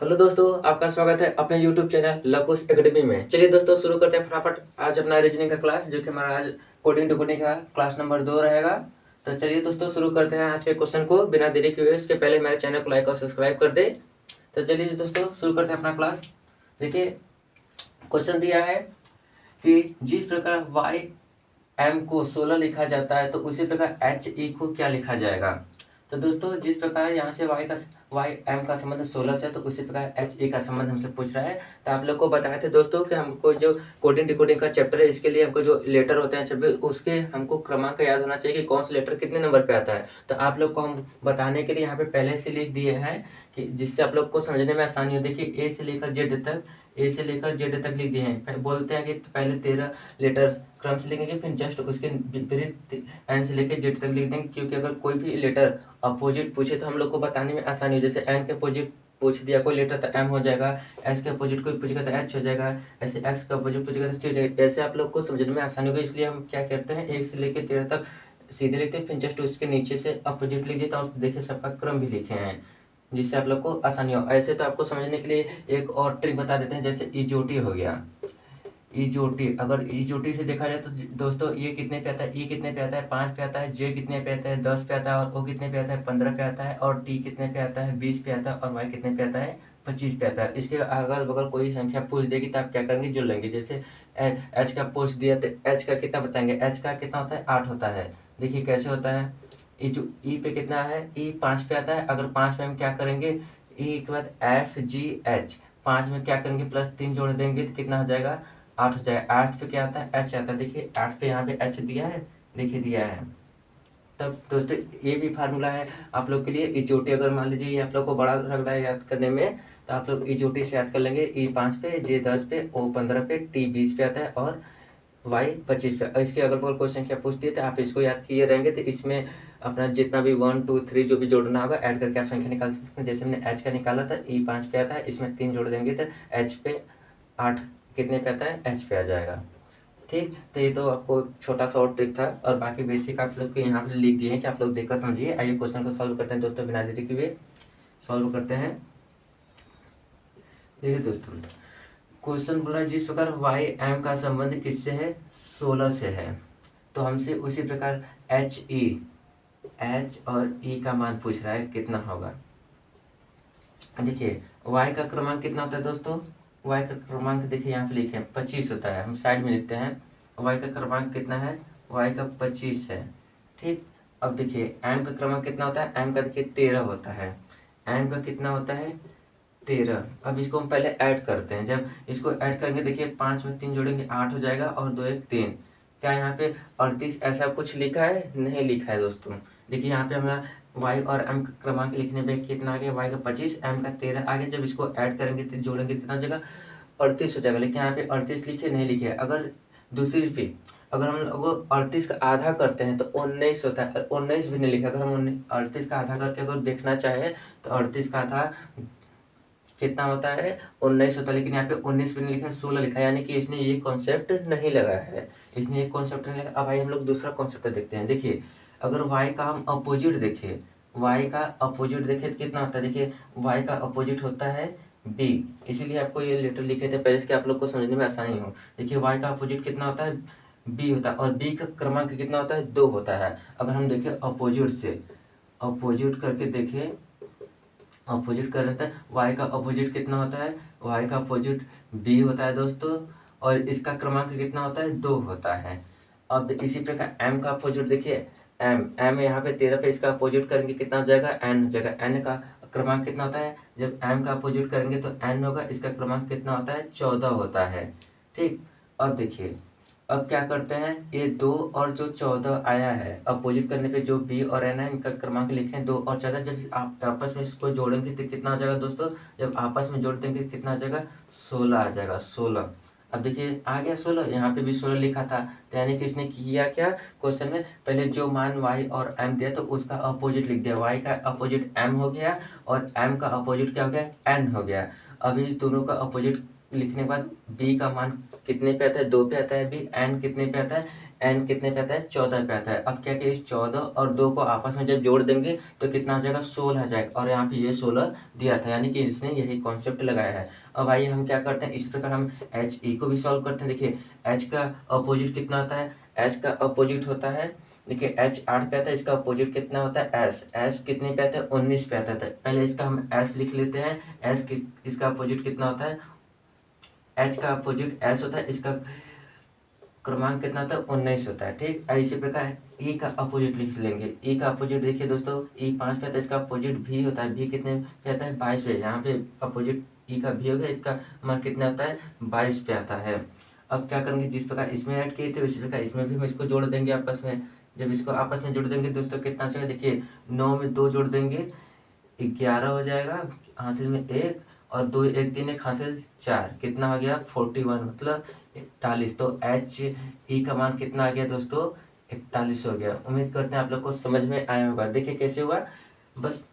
Hello दोस्तों, आपका स्वागत है अपने यूट्यूब चैनल लकुश एकेडमी में। चलिए दोस्तों, शुरू करते हैं फटाफट आज अपना रीजनिंग का क्लास, जो कि हमारा आज कोडिंग टू कोडिंग का क्लास नंबर 2 रहेगा। तो चलिए दोस्तों, शुरू करते हैं आज के क्वेश्चन को बिना देरी किए हुए। इसके पहले मेरे चैनल को लाइक और सब्सक्राइब कर दे। तो चलिए दोस्तों, शुरू करते हैं अपना क्लास। देखिए, क्वेश्चन दिया है कि जिस प्रकार वाई एम को 16 लिखा जाता है, तो उसी प्रकार एच ई को क्या लिखा जाएगा। तो दोस्तों, जिस प्रकार यहाँ से वाई एम का संबंध 16 से है, तो उसी प्रकार एच ए का संबंध हमसे पूछ रहा है। तो आप लोग को बताए थे दोस्तों कि हमको जो कोडिंग डिकोडिंग का चैप्टर है, इसके लिए हमको जो लेटर होते हैं छब्बीस, उसके हमको क्रमांक याद होना चाहिए कि कौन सा लेटर कितने नंबर पे आता है। तो आप लोग को हम बताने के लिए यहाँ पे पहले से लिख दिए हैं, कि जिससे आप लोग को समझने में आसानी हो। देखिए, ए से लेकर जेड तक, ए से लेकर जेड तक लिख दिए हैं। बोलते हैं कि पहले 13 लेटर क्रम से लिखेंगे, फिर जस्ट उसके विपरीत एन से लेकर जेड तक लिख देंगे, क्योंकि अगर कोई भी लेटर अपोजिट पूछे तो हम लोग को बताने में आसानी हो। जैसे एन के अपोजिट पूछ दिया कोई लेटर तो एम हो जाएगा, एस के अपोजिट कोई पूछेगा तो एच हो जाएगा, ऐसे एक्स का अपोजिट पूछेगा तो सी हो जाएगा। ऐसे आप लोग को समझने में आसानी होगी, इसलिए हम क्या करते हैं, 1 से लेकर 13 तक सीधे लिखते हैं, फिर जस्ट उसके नीचे से अपोजिट लिख देता हूँ। देखिए, सबका क्रम भी लिखे हैं, जिससे आप लोग को आसानी हो। ऐसे तो आपको समझने के लिए एक और ट्रिक बता देते हैं, जैसे इजोटी हो गया। इजोटी, अगर इजोटी से देखा जाए तो दोस्तों, ये कितने पे आता है, ई कितने पे आता है, 5 पे आता है, जे कितने पे आता है, 10 पे आता है, और ओ कितने पे आता है, 15 पे आता है, और टी कितने पे आता है, 20 पे आता है, और वाई कितने पे आता है, 25 पे आता है। इसके अगल बगल कोई संख्या पूछ देगी तो आप क्या करेंगे, जुड़ लेंगे। जैसे एच का पूछ दिया तो एच का कितना बताएंगे, एच का कितना होता है, 8 होता है। देखिए कैसे होता है। ई पे कितना है, ई 5 पे आता है। अगर 5 पे हम क्या करेंगे, ई के बाद एफ जी एच, 5 में क्या करेंगे, +3 जोड़ देंगे तो कितना हो जाएगा, 8 हो जाएगा। 8 पे क्या आता है, एच आता है। देखिए 8 पे यहाँ पे एच दिया है, देखिए दिया है। तब दोस्तों, ये भी फार्मूला है आप लोग के लिए। इचोटी अगर मान लीजिए ये आप लोग को बड़ा लग रहा है याद करने में, तो आप लोग इचोटी से याद कर लेंगे। ई 5 पे, जे 10 पे, ओ 15 पे, टी 20 पे आता है, और वाई 25 पे। इसके अगल बगल क्वेश्चन क्या पूछ दिए थे, आप इसको याद किए रहेंगे तो इसमें अपना जितना भी 1 2 3 जो भी जोड़ना होगा, ऐड करके आप संख्या निकाल सकते हैं। जैसे हमने एच का निकाला था, ई 5 पे आता है, इसमें 3 जोड़ देंगे तो एच पे 8 कितने पे आता है, एच पे आ जाएगा। ठीक, तो ये तो आपको छोटा सा और ट्रिक था, और बाकी बेसिक आप लोग के यहाँ पे लिख दिए हैं कि आप लोग देखकर समझिए। आइए क्वेश्चन को सॉल्व करते हैं दोस्तों, बिना देरी किए सॉल्व करते हैं। देखिए दोस्तों, क्वेश्चन बोला जिस प्रकार वाई एम का संबंध किससे है, 16 से है, तो हमसे उसी प्रकार एच और ई का मान पूछ रहा है, कितना होगा। देखिए, y का क्रमांक कितना होता है दोस्तों, y का क्रमांक देखिए यहाँ पे लिखे हैं 25 होता है। हम साइड में लिखते हैं, y का क्रमांक कितना है, y का 25 है। ठीक, अब देखिए m का क्रमांक कितना होता है, m का देखिए 13 होता है। m का कितना होता है, 13। अब इसको हम पहले ऐड करते हैं। जब इसको ऐड करेंगे, देखिए 5 में 3 जोड़ेंगे 8 हो जाएगा, और 2 1 3। क्या यहाँ पे 38 ऐसा कुछ लिखा है, नहीं लिखा है दोस्तों। देखिए यहाँ पे हमारा वाई और एम का क्रमांक लिखने पे कितना आ गया, वाई का 25, एम का 13 आ गया। जब इसको ऐड करेंगे तो जोड़ेंगे कितना जगह, 38 हो जाएगा। लेकिन यहाँ पे 38 लिखे नहीं लिखे है। अगर दूसरी पे अगर हम लोग 38 का आधा करते हैं तो 19 होता है, और 19 भी नहीं लिखा। अगर हम 38 का आधा करके अगर देखना चाहे तो 38 का आधा कितना होता है, 19 होता है। लेकिन यहाँ पे 19 भी नहीं लिखा है, 16 लिखा है, यानी कि इसने ये कॉन्सेप्ट नहीं लगाया है। इसने ये कॉन्सेप्ट नहीं लगाया। अब भाई हम लोग दूसरा कॉन्सेप्ट देखते हैं। देखिए, अगर y का हम अपोजिट देखें, y का अपोजिट देखें तो कितना होता है। देखिए, y का अपोजिट होता है b, इसीलिए आपको ये लेटर लिखे थे पहले, इसके आप लोग को समझने में आसानी हो। देखिए, y का अपोजिट कितना होता है, b होता है, और b का क्रमांक कितना होता है, 2 होता है। अगर हम देखें अपोजिट से, अपोजिट करके देखें, अपोजिट कर लेते हैं, वाई का अपोजिट कितना होता है, वाई का अपोजिट बी होता है दोस्तों, और इसका क्रमांक कितना होता है, 2 होता है। अब इसी प्रकार एम का अपोजिट देखिए, एम यहाँ पे 13 पे इसका अपोजिट करेंगे कितना हो जाएगा, एन हो जाएगा। एन का क्रमांक कितना होता है, जब एम का अपोजिट करेंगे तो एन होगा, इसका क्रमांक कितना होता है, 14 होता है। ठीक, अब देखिए, अब क्या करते हैं, ये 2 और जो 14 आया है, अपोजिट करने पे जो बी और एन है, इनका क्रमांक लिखें 2 और 14। जब आप आपस में इसको जोड़ेंगे तो कितना हो जाएगा दोस्तों, जब आपस में जोड़ देंगे कितना आ जाएगा, 16 आ जाएगा, 16। अब देखिए आ गया 16, यहाँ पे भी 16 लिखा था। तो यानी कि इसने किया क्या, क्वेश्चन में पहले जो मान y और m दिया तो उसका अपोजिट लिख दिया। y का अपोजिट m हो गया, और m का अपोजिट क्या हो गया, n हो गया। अब इस दोनों का अपोजिट लिखने के बाद b का मान कितने पे आता है, 2 पे आता है, b n कितने पे आता है, एन कितने पे आता है, 14 पे आता है। अब क्या कि इस 14 और 2 को आपस में जब जोड़ देंगे तो कितना आ जाएगा, 16 आ जाएगा। और यहाँ पे ये 16 दिया था, यानी कि इसने यही कॉन्सेप्ट लगाया है। अब आइए हम क्या करते हैं, इस प्रकार हम एच ई को भी सॉल्व करते हैं। देखिए एच का अपोजिट कितना होता है, एच का अपोजिट होता है, देखिए एच 8 पे आता है, इसका अपोजिट कितना होता है, एस। एस कितने पे आता है, 19 पे आता है। पहले इसका हम एस लिख लेते हैं। एस इसका अपोजिट कितना होता है, एच का अपोजिट एस होता है, इसका क्रमांक कितना होता है, 19 होता है। ठीक, इसी प्रकार ई का अपोजिट लिख लेंगे। ई का अपोजिट देखिए दोस्तों, ई 5 पे आता है, इसका अपोजिट भी होता है। भी कितने पे आता है, 22 पे। यहाँ पे अपोजिट ई का भी हो गया, इसका मान कितना होता है, 22 पे आता है। अब क्या करेंगे, जिस प्रकार इसमें ऐड किए थे उसी प्रकार इसमें भी हम इसको जोड़ देंगे आपस में। जब इसको आपस में जोड़ देंगे दोस्तों कितना चाहिए, देखिए 9 में 2 जोड़ देंगे 11 हो जाएगा, हासिल में 1 और 2 1 3 1 हासिल 4, कितना हो गया 41, मतलब 41। तो एच ई का मान कितना आ गया दोस्तों, 41 हो गया। उम्मीद करते हैं आप लोग को समझ में आया होगा। देखिए कैसे हुआ, बस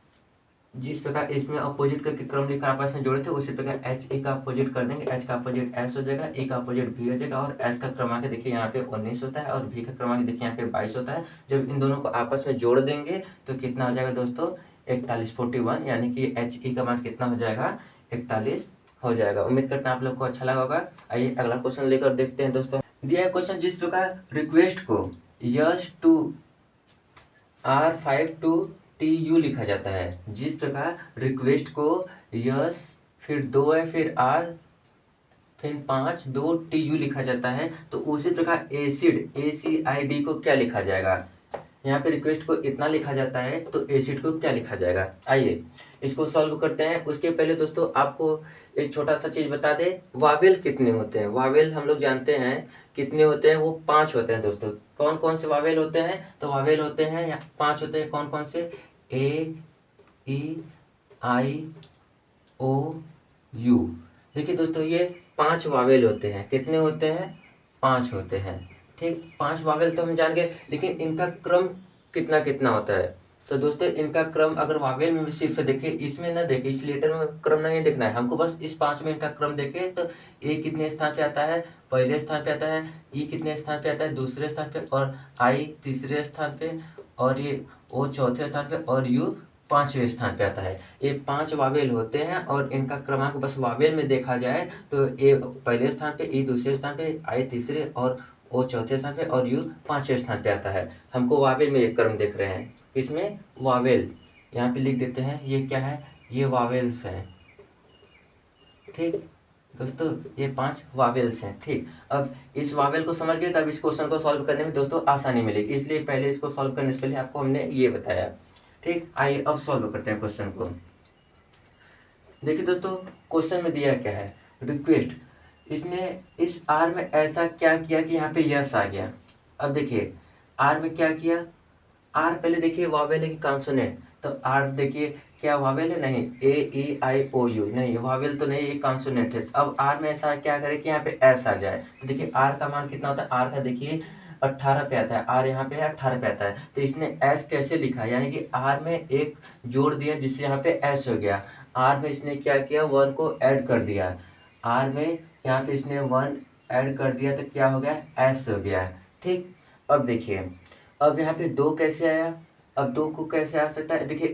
जिस प्रकार इसमें अपोजिट का क्रम लिखा आपस में जोड़े थे उसी प्रकार एच ई का अपोजिट कर देंगे। एच का अपोजिट एस हो जाएगा, ई का अपोजिट भी हो जाएगा। और एस का क्रमांक देखिए यहाँ पे 19 होता है और भी का क्रमांक देखिए यहाँ पे 22 होता है। जब इन दोनों को आपस में जोड़ देंगे तो कितना हो जाएगा दोस्तों, 41 41, यानी कि एच ई का मान कितना हो जाएगा, 41 हो जाएगा। उम्मीद करते हैं आप लोग को अच्छा लगा होगा। आइए अगला क्वेश्चन लेकर देखते हैं दोस्तों। दिया है क्वेश्चन, जिस प्रकार रिक्वेस्ट को yes to R5 to TU लिखा जाता है। जिस प्रकार रिक्वेस्ट को यस फिर 2 है फिर R फिर 5 2 TU लिखा जाता है, तो उसी प्रकार एसिड ACID को क्या लिखा जाएगा। यहाँ पे रिक्वेस्ट को इतना लिखा जाता है तो एसिड को क्या लिखा जाएगा। आइए इसको सॉल्व करते हैं। उसके पहले दोस्तों आपको एक छोटा सा चीज बता दे, वावेल कितने होते हैं। वावेल हम लोग जानते हैं कितने होते हैं, वो 5 होते हैं दोस्तों। कौन कौन से वावेल होते हैं, तो वावेल होते हैं या 5 होते हैं। कौन कौन से, A E I O U। देखिए दोस्तों ये 5 वावेल होते हैं। कितने होते हैं, 5 होते हैं। ठीक, 5 वावेल तो हम जान गए, लेकिन इनका क्रम कितना कितना होता है। तो दोस्तों इनका क्रम अगर वावेल में भी सिर्फ देखे, इसमें ना देखे, इस लेटर में क्रम नहीं देखना है हमको, बस इस 5 में इनका क्रम देखे तो ए कितने स्थान पे आता है, पहले स्थान पे आता है। ई कितने स्थान पे आता है, दूसरे स्थान पे। और आई तीसरे स्थान पे। और ये ओ चौथे स्थान पे। और यू 5वें स्थान पे आता है। ये 5 वावेल होते हैं और इनका क्रमांक बस वावेल में देखा जाए तो ए पहले स्थान पे, ई दूसरे स्थान पे, आई तीसरे और ओ चौथे स्थान पे और यू 5वें स्थान पे आता है। हमको वावेल में ये क्रम देख रहे हैं, इसमें वावेल यहाँ पे लिख देते हैं। ये क्या है, ये वावेल्स है। ठीक दोस्तों, ये 5 वावेल्स हैं। ठीक, अब इस वावेल को समझ गए तब इस क्वेश्चन को सॉल्व करने में दोस्तों आसानी मिलेगी, इसलिए पहले इसको सॉल्व करने से पहले आपको हमने ये बताया। ठीक, आइए अब सॉल्व करते हैं क्वेश्चन को। देखिए दोस्तों क्वेश्चन में दिया क्या है, रिक्वेस्ट। इसने इस आर में ऐसा क्या किया कि यहाँ पे यस आ गया। अब देखिए आर में क्या किया, आर पहले देखिए वावेल है कि कॉन्सोनेंट, तो आर देखिए क्या वावेल है, नहीं। AEIOU नहीं, वावेल तो नहीं, ये कॉन्सोनेंट है। अब आर में ऐसा क्या करे कि यहाँ पे एस आ जाए, तो देखिए आर का मान कितना होता है, आर का देखिए 18 पे आता है। आर यहाँ पे 18 पे आता है, तो इसने एस कैसे लिखा, यानी कि आर में एक जोड़ दिया जिससे यहाँ पे एस हो गया। आर में इसने क्या किया, 1 को ऐड कर दिया। आर में यहाँ पे इसने 1 ऐड कर दिया तो क्या हो गया, एस हो गया। ठीक, अब देखिए अब यहाँ पे 2 कैसे आया। अब 2 को कैसे आ सकता है, देखिए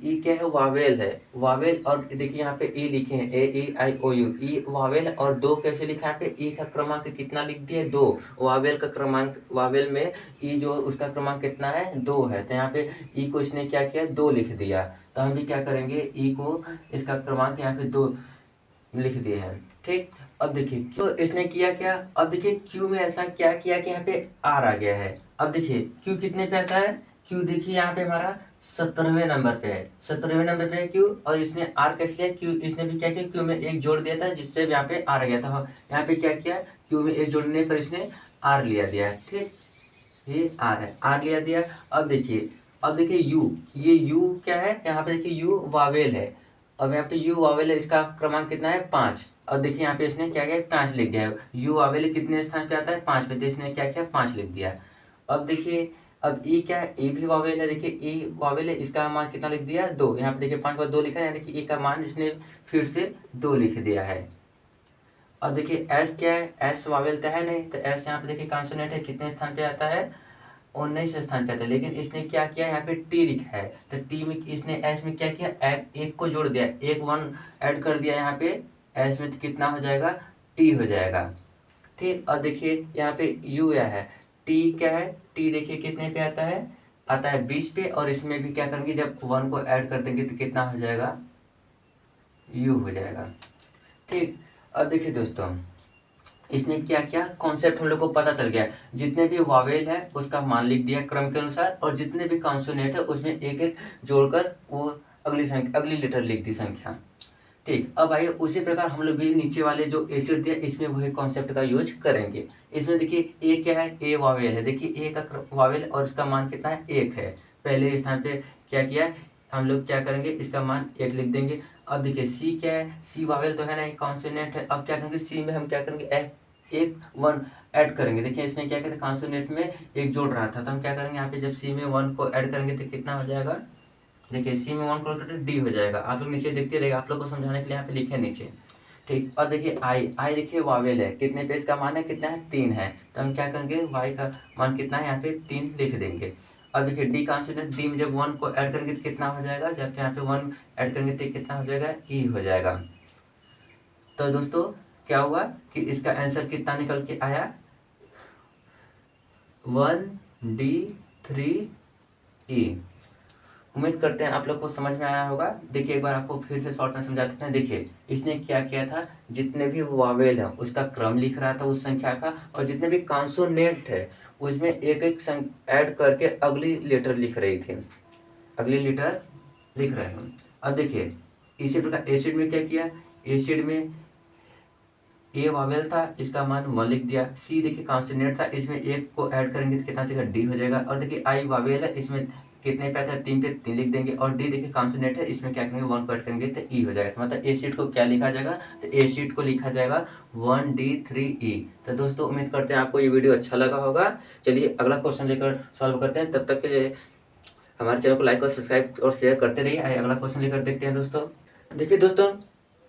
ई क्या है, वावेल है। वावेल और देखिए यहाँ पे ई लिखे हैं, AEIOU, ई वावेल। और 2 कैसे लिखा है, यहाँ पे ई का क्रमांक कितना लिख दिया, 2। वावेल का क्रमांक, वावेल में ई जो उसका क्रमांक कितना है, 2 है। तो यहाँ पे ई को इसने क्या किया, 2 लिख दिया। तो हम भी क्या करेंगे, ई को इसका क्रमांक यहाँ पे 2 लिख दिए हैं। ठीक, अब देखिए क्यों इसने किया क्या, अब देखिए क्यू में ऐसा क्या किया कि यहाँ पे आर आ गया है। अब देखिए क्यू कितने पे आता है, क्यू देखिए यहाँ पे हमारा 17वें नंबर पे है। 17वें नंबर पे है क्यू, और इसने आर कैसे लिया, क्यू इसने भी क्या किया, क्यू में एक जोड़ दिया था जिससे यहाँ पे आर आ गया था। यहाँ पे क्या किया, क्यू में एक जोड़ने पर इसने आर लिया दिया। ठीक, ये आर है, आर लिया दिया। अब देखिए यू, ये यू क्या है, यहाँ पे देखिए यू वावेल है। अब यहाँ पे यू वावेल है, इसका क्रमांक कितना है, 5। अब देखिए यहाँ पे इसने क्या किया, 5 लिख दिया है। यू वावेल कितने स्थान पे आता है, 5 पे, तो इसने क्या किया, 5 लिख दिया। अब देखिए अब ई क्या है, ई भी वावेल है। देखिए ई वावेल है, इसका मान कितना लिख दिया, 2। यहाँ पे देखिए 5 पर 2 लिखा है, यानी कि ई का मान इसने फिर से 2 लिख दिया है। और देखिए एस क्या है, एस वावेल तो है नहीं, तो एस यहाँ पे देखिए कॉन्सोनेंट है, कितने स्थान पे आता है, 19 स्थान पे आता है। लेकिन इसने क्या किया, यहाँ पे टी लिखा है, तो टी में इसने एस में क्या किया, एक को जोड़ दिया, एक वन ऐड कर दिया यहाँ पे एस में, तो कितना हो जाएगा, टी हो जाएगा। ठीक, और देखिए यहाँ पे यू या है, टी क्या है, टी देखिए कितने पे आता है 20 पे, और इसमें भी क्या करेंगे, जब वन को ऐड कर देंगे तो कितना हो जाएगा, यू हो जाएगा। ठीक, अब देखिए दोस्तों इसने क्या किया, कॉन्सेप्ट हम लोग को पता चल गया, जितने भी वावेल है उसका मान लिख दिया क्रम के अनुसार, और जितने भी कॉन्सोनेंट है उसमें एक एक जोड़कर वो अगली संख्या, अगली लेटर लिख दी संख्या। ठीक, अब आइए उसी प्रकार हम लोग भी नीचे वाले जो एसिड दिया इसमें वही कॉन्सेप्ट का यूज करेंगे। इसमें देखिए ए क्या है, ए वावेल है, देखिए ए का वावेल और इसका मान कितना है, 1 है। पहले स्थान पे क्या किया, हम लोग क्या करेंगे, इसका मान 1 लिख देंगे। अब देखिए सी क्या है, सी वावेल तो है नहीं, कॉन्सोनेंट है। अब क्या करेंगे, सी में हम क्या करेंगे, एक वन ऐड करेंगे। देखिए इसने क्या किया था, कॉन्सोनेंट में एक जोड़ रहा था, तो हम क्या करेंगे यहाँ पे, जब सी में वन को ऐड करेंगे तो कितना हो जाएगा, देखिए सी में वन को डी हो जाएगा। आप लोग नीचे देखते रहेगा, आप लोग को समझाने के लिए यहाँ पे लिखे नीचे। ठीक, और देखिए आई, आई देखिए वावेल है, कितने पे इसका मान है, कितना है, 3 है, तो हम क्या करेंगे, वाई का मान कितना है, यहाँ पे 3 लिख देंगे। अब देखिए डी कॉन्सोनेंट, डी में जब वन को ऐड करेंगे तो कितना हो जाएगा, जब यहाँ पे वन ऐड करेंगे तो कितना हो जाएगा, ई हो जाएगा। तो दोस्तों क्या हुआ कि इसका आंसर कितना निकल के आया, 1D3E। उम्मीद करते हैं आप लोग को समझ में आया होगा। देखिए एक बार आपको फिर से शॉर्ट में समझाते हैं। देखिए इसने क्या किया था, जितने भी वावेल है उसका क्रम लिख रहा था उस संख्या का, और जितने भी कॉन्सोनेंट है उसमें एक एक ऐड करके अगली लेटर लिख रही थी, अगली लेटर लिख रहे हैं। अब देखिए इसी प्रकार एसिड में क्या किया, एसिड में ए वावेल था, इसका मान 1 लिख दिया। सी देखिए कॉन्सोनेंट था, इसमें एक को ऐड करेंगे तो कितना चाहिए, डी हो जाएगा। और देखिए आई वावेल है, इसमें कितने पे आता है, 3 पे 3 लिख देंगे। और डी देखिए कॉन्सोनेंट है, इसमें क्या करेंगे, 1 को ऐड करेंगे तो ई हो जाएगा। तो मतलब एसिड को क्या लिखा जाएगा, तो एसिड को लिखा जाएगा 1D3E। तो दोस्तों उम्मीद करते हैं आपको ये वीडियो अच्छा लगा होगा। चलिए अगला क्वेश्चन लेकर सॉल्व करते हैं, तब तक के लिए हमारे चैनल को लाइक और सब्सक्राइब और शेयर करते रहिए। आइए अगला क्वेश्चन लेकर देखते हैं दोस्तों। देखिए दोस्तों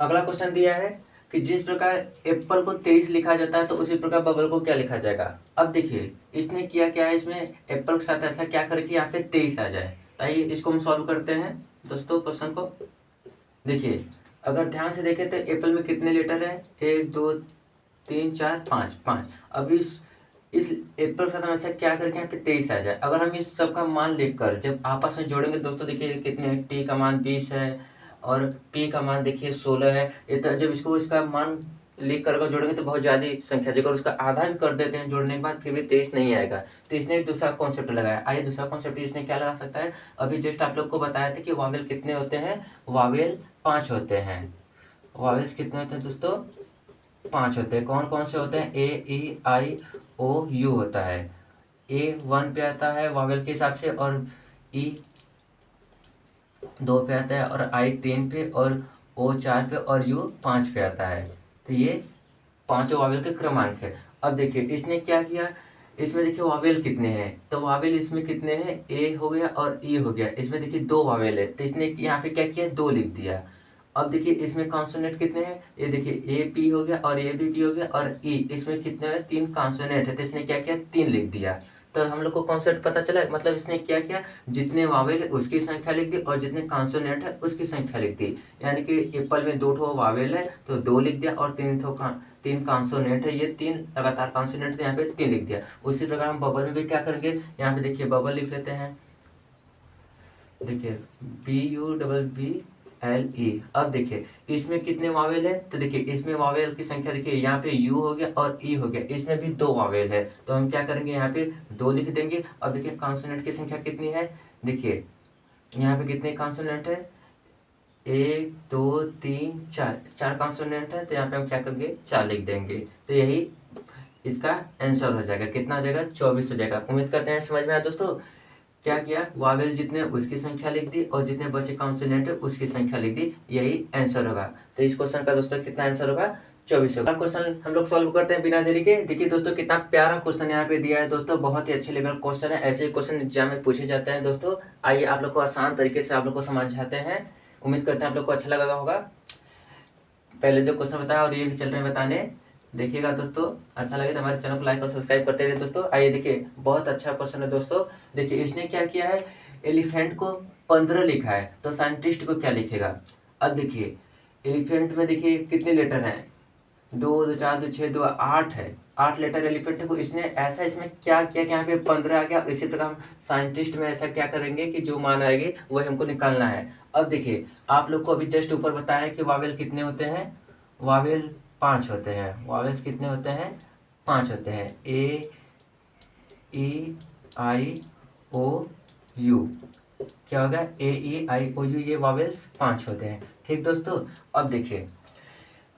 अगला क्वेश्चन दिया है कि जिस प्रकार एप्पल को 23 लिखा जाता है तो उसी प्रकार बबल को क्या लिखा जाएगा। अब देखिए इसने किया क्या है, इसमें एप्पल के साथ ऐसा क्या करे कि यहाँ पे 23 आ जाए। तो आइए इसको हम सॉल्व करते हैं दोस्तों क्वेश्चन को। देखिए अगर ध्यान से देखें तो एप्पल में कितने लेटर है, 1 2 3 4 5 5। अब इस एप्पल के साथ हम ऐसा क्या करके यहाँ पे 23 आ जाए। अगर हम इस सब का मान लिखकर जब आपस में जोड़ेंगे दोस्तों, देखिए कितने, टी का मान 20 है और पी का मान देखिए 16 है। ये तो जब इसको इसका मान लिख कर जोड़ेंगे तो बहुत ज़्यादा संख्या, अगर उसका आधा भी कर देते हैं जोड़ने के बाद फिर भी 23 नहीं आएगा। तो इसने एक दूसरा कॉन्सेप्ट लगाया। आइए दूसरा कॉन्सेप्ट इसने क्या लगा सकता है, अभी जस्ट आप लोग को बताया था कि वावेल कितने होते हैं, वावेल 5 होते हैं। वावेल्स कितने होते हैं दोस्तों, 5 होते हैं। कौन कौन से होते हैं, A E I O U होता है। A 1 पे आता है वावेल के हिसाब से, और E 2 पे आता है, और I 3 पे, और O 4 पे, और U 5 पे आता है। तो ये पांचों वावेल के क्रमांक है। अब देखिए इसने क्या किया, इसमें देखिए वावेल कितने हैं, तो वावेल इसमें कितने हैं, ए हो गया और ई हो गया। इसमें देखिए 2 वावेल है, तो इसने यहाँ पे क्या किया, 2 लिख दिया। अब देखिए इसमें कॉन्सोनेंट कितने हैं, ये देखिए ए पी हो गया और ए बी पी हो गया, और ई इसमें कितने हैं, 3 कॉन्सोनेंट है, तो इसने क्या किया, 3 लिख दिया। तो हम लोग को कॉन्सेप्ट पता चला, मतलब इसने क्या किया, जितने वावेल है उसकी संख्या लिख दी और जितने कॉन्सोनेंट है उसकी संख्या लिख दी। यानी कि एप्पल में 2 ठो वावेल है तो 2 लिख दिया, और 3 कॉन्सोनेंट है, ये 3 लगातार कॉन्सोनेंट थे, यहाँ पे 3 लिख दिया। उसी प्रकार हम बबल में भी क्या करेंगे, यहाँ पे देखिए बबल लिख लेते हैं। देखिए BUBBLE। अब देखिए इसमें कितने वावेल है, तो देखिए इसमें वावेल की संख्या देखिए, यहाँ पे U हो गया और E हो गया, इसमें भी 2 वावेल है, तो हम क्या करेंगे, यहाँ पे 2 लिख देंगे। अब देखिए कॉन्सोनेंट की संख्या कितनी है, देखिए यहाँ पे कितने कॉन्सोनेंट है, 1 2 3 4 कॉन्सोनेंट है, तो यहाँ पे हम क्या करेंगे, 4 लिख देंगे। तो यही इसका आंसर हो जाएगा, कितना हो जाएगा, 24 हो जाएगा। उम्मीद करते हैं समझ में आया दोस्तों। क्या किया, वावेल जितने उसकी संख्या लिख दी और जितने बचे कॉन्सोनेंट है उसकी संख्या लिख दी, यही आंसर होगा। तो इस क्वेश्चन का दोस्तों कितना आंसर होगा, 24 होगा। क्वेश्चन हम लोग सॉल्व करते हैं बिना देरी के। देखिए दोस्तों कितना प्यारा क्वेश्चन यहाँ पे दिया है दोस्तों, बहुत ही अच्छे लेवल क्वेश्चन है। ऐसे क्वेश्चन एग्जाम में पूछे जाते हैं दोस्तों। आइए आप लोग को आसान तरीके से आप लोग को समझाते हैं। उम्मीद करते हैं आप लोग को अच्छा लगा होगा। पहले जो क्वेश्चन बताया और ये भी चल रहे हैं बताने, देखिएगा दोस्तों। अच्छा लगे तो हमारे चैनल को लाइक और सब्सक्राइब करते रहिए दोस्तों। आइए देखिए, बहुत अच्छा क्वेश्चन है दोस्तों। देखिए इसने क्या किया है, एलिफेंट को 15 लिखा है, तो साइंटिस्ट को क्या लिखेगा। अब देखिए एलिफेंट में देखिए कितने लेटर हैं, 2 2 4 2 6 2 8 है, 8 लेटर एलिफेंट को इसने ऐसा इसमें क्या किया कि यहाँ पे 15 आ गया। और इसी प्रकार हम साइंटिस्ट में ऐसा क्या करेंगे कि जो मान आएगी वही हमको निकालना है। अब देखिए आप लोग को अभी जस्ट ऊपर बताया कि वावेल कितने होते हैं, वावेल 5 होते हैं। वावेल्स कितने होते हैं, 5 होते हैं। ए ई आई ओ यू, क्या होगा, ए ई आई ओ यू, ये वावेल्स 5 होते हैं। ठीक दोस्तों, अब देखिए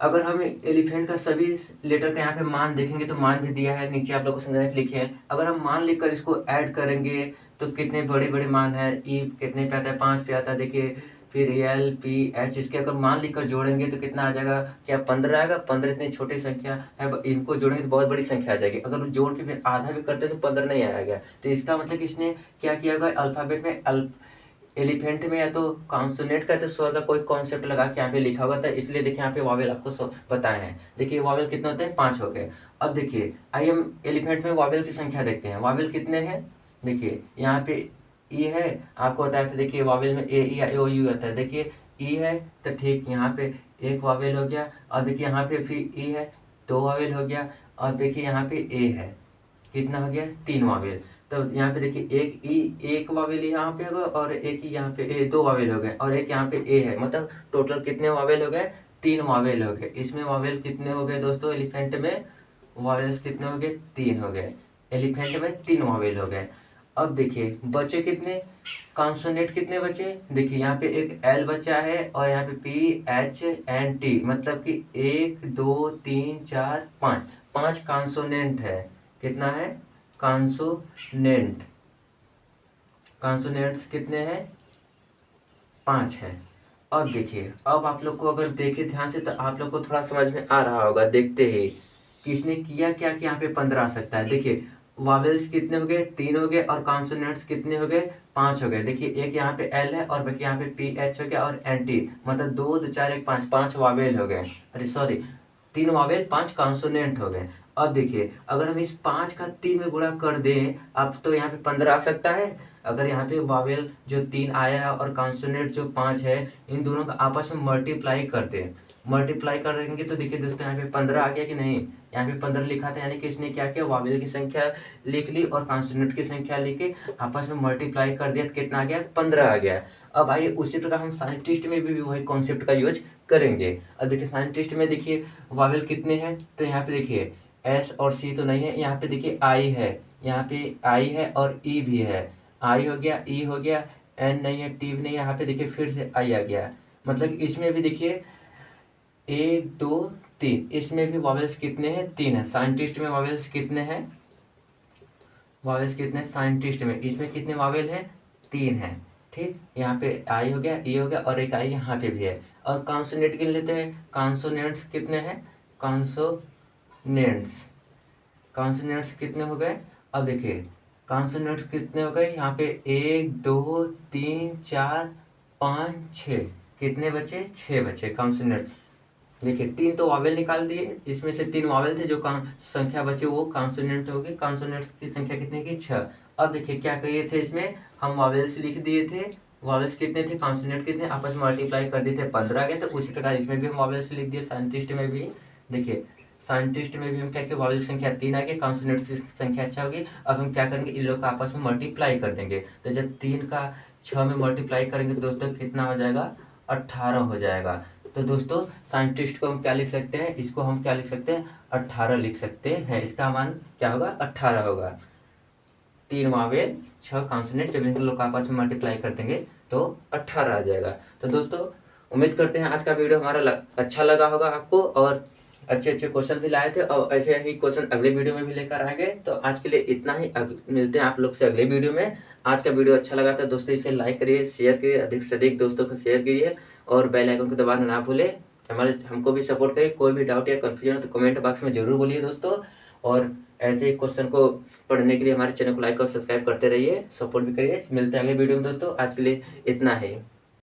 अगर हम एलिफेंट का सभी लेटर का यहाँ पे मान देखेंगे तो मान भी दिया है, नीचे आप लोग को समझाने के लिखे हैं। अगर हम मान लिखकर इसको ऐड करेंगे तो कितने बड़े बड़े मान है, ई कितने पे आता है, 5 पे आता है। देखिए फिर एल पी एच, इसके अगर मान लिखकर जोड़ेंगे तो कितना आ जाएगा, क्या 15 आएगा। 15 इतनी छोटी संख्या है, इनको जोड़ेंगे तो बहुत बड़ी संख्या आ जाएगी। अगर जोड़ के फिर आधा भी करते तो 15 नहीं आएगा। तो इसका मतलब कि इसने क्या किया होगा, अल्फाबेट में एलिफेंट में या तो कॉन्सोनेंट का तो स्वर का कोई कॉन्सेप्ट लगा के यहाँ पे लिखा होगा था, इसलिए देखिए यहाँ पे वावेल आपको बताए हैं। देखिए वावेल कितने होते हैं, 5 हो गए। अब देखिए आइए हम एलिफेंट में वावेल की संख्या देखते हैं। वावेल कितने हैं, देखिए यहाँ पे ई है, आपको बताया था। देखिए वावेल में ए ई आई ओ यू आता है। देखिए ई है तो ठीक, यहाँ पे एक वावेल हो गया। और देखिए यहाँ पे फिर ई है, 2 वावेल हो गया। और देखिए यहाँ पे ए है, कितना हो गया, 3 वावेल। तो यहाँ पे देखिए एक ई, एक वावेल यहाँ पे होगा और एक ही यहाँ पे ए, 2 वावेल हो गए। और एक यहाँ पे ए है, मतलब टोटल कितने वावेल हो गए, 3 वावेल हो गए। इसमें वावेल कितने हो गए दोस्तों, एलिफेंट में वावेल्स कितने हो गए, 3 हो गए। एलिफेंट में 3 वावेल हो गए। अब देखिए बचे कितने, कॉन्सोनेंट कितने बचे। देखिए यहाँ पे एक एल बचा है और यहाँ पे पी एच एन टी, मतलब कि 1 2 3 4 5, 5 कॉन्सोनेंट है। कितना है, कॉन्सोनेंट, कॉन्सोनेंट्स कितने हैं, 5 है। अब देखिए, अब आप लोग को अगर देखे ध्यान से तो आप लोग को थोड़ा समझ में आ रहा होगा देखते ही कि इसने किया क्या कि यहाँ पे 15 आ सकता है। देखिए वावेल्स कितने हो गए, 3 हो गए। और कॉन्सोनेंट्स कितने हो गए, 5 हो गए। देखिए एक यहाँ पे एल है और बाकी यहाँ पे पी एच हो गया और एन टी, मतलब 2 2 4 1 5, 5 वावेल हो गए। अरे सॉरी, 3 वावेल 5 कॉन्सोनेंट हो गए। अब देखिए अगर हम इस 5 का 3 में गुणा कर दें, अब तो यहाँ पे 15 आ सकता है। अगर यहाँ पे वावेल जो 3 आया है और कॉन्सोनेंट जो 5 है, इन दोनों का आपस में मल्टीप्लाई कर दें, मल्टीप्लाई करेंगे तो देखिए दोस्तों यहाँ पे 15 आ गया कि नहीं। यहाँ पे 15 लिखा था, यानी कि इसने क्या किया, वावेल की संख्या लिख ली और कॉन्सोनेंट की संख्या लिख के आपस में मल्टीप्लाई कर दिया तो कितना आ गया, 15 आ गया। अब आइए उसी प्रकार हम साइंटिस्ट में भी वही कॉन्सेप्ट का यूज करेंगे। अब देखिए साइंटिस्ट में देखिए वावेल कितने हैं, तो यहाँ पे देखिए एस और सी तो नहीं है, यहाँ पे देखिए आई है, यहाँ पे आई है और ई भी है। आई हो गया, ई हो गया, एन नहीं है, टी भी नहीं है। यहाँ पे देखिए फिर से आई आ गया, मतलब इसमें भी देखिए 1 2 3, इसमें भी वावेल्स कितने हैं, 3 है। साइंटिस्ट में वावेल्स कितने हैं, वावेल्स कितने, साइंटिस्ट में इसमें कितने वावेल हैं, 3 है। ठीक, यहाँ पे आई हो गया, ई हो गया और एक आई यहाँ पे भी है। और कॉन्सोनेंट गिन लेते हैं, कॉन्सोनेंट्स कितने हैं, कॉन्सोनेंट्स, कॉन्सोनेंट्स कितने हो गए। अब देखिए कॉन्सोनेंट्स कितने हो गए, यहाँ पे 1 2 3 4 5 6, कितने बचे, 6 बचे कॉन्सोनेंट। देखिए 3 तो वावेल निकाल दिए, इसमें से 3 वावेल थे, जो संख्या बची वो कॉन्सोनेंट होगी। कॉन्सोनेंट्स की संख्या कितने की, 6। अब देखिए क्या कहिए थे, इसमें हम वावेल्स लिख दिए थे, वावेल्स कितने थे, कॉन्सोनेंट कितने, आपस में मल्टीप्लाई कर दिए थे, 15 आ गए। तो उसी प्रकार इसमें भी हम वावेल्स लिख दिए। साइंटिस्ट में भी देखिए, साइंटिस्ट में भी हम क्या किया, वावेल संख्या 3 आ गई, कॉन्सोनेंट की संख्या 6 होगी। अब हम क्या करेंगे, इन लोग का आपस में मल्टीप्लाई कर देंगे। तो जब 3 का 6 में मल्टीप्लाई करेंगे तो दोस्तों कितना हो जाएगा, 18 हो जाएगा। तो दोस्तों साइंटिस्ट को हम क्या लिख सकते हैं, इसको हम क्या लिख सकते हैं, 18 लिख सकते हैं। इसका मान क्या होगा, 18 होगा। 3 वावेल 6 कॉन्सोनेंट, जब इन लोग का आपस में मल्टीप्लाई कर देंगे तो 18 आ जाएगा। तो दोस्तों उम्मीद करते हैं आज का वीडियो हमारा अच्छा लगा होगा आपको, और अच्छे अच्छे क्वेश्चन भी लाए थे, और ऐसे ही क्वेश्चन अगले वीडियो में भी लेकर आएंगे। तो आज के लिए इतना ही, मिलते हैं आप लोग से अगले वीडियो में। आज का वीडियो अच्छा लगा तो दोस्तों इसे लाइक करिए, शेयर करिए, अधिक से अधिक दोस्तों को शेयर करिए और बेल आइकन को दबाना ना भूलें। हमको भी सपोर्ट करिए। कोई भी डाउट या कन्फ्यूजन हो तो कमेंट बॉक्स में जरूर बोलिए दोस्तों। और ऐसे ही क्वेश्चन को पढ़ने के लिए हमारे चैनल को लाइक और सब्सक्राइब करते रहिए, सपोर्ट भी करिए। मिलते हैं अगले वीडियो में दोस्तों, आज के लिए इतना ही।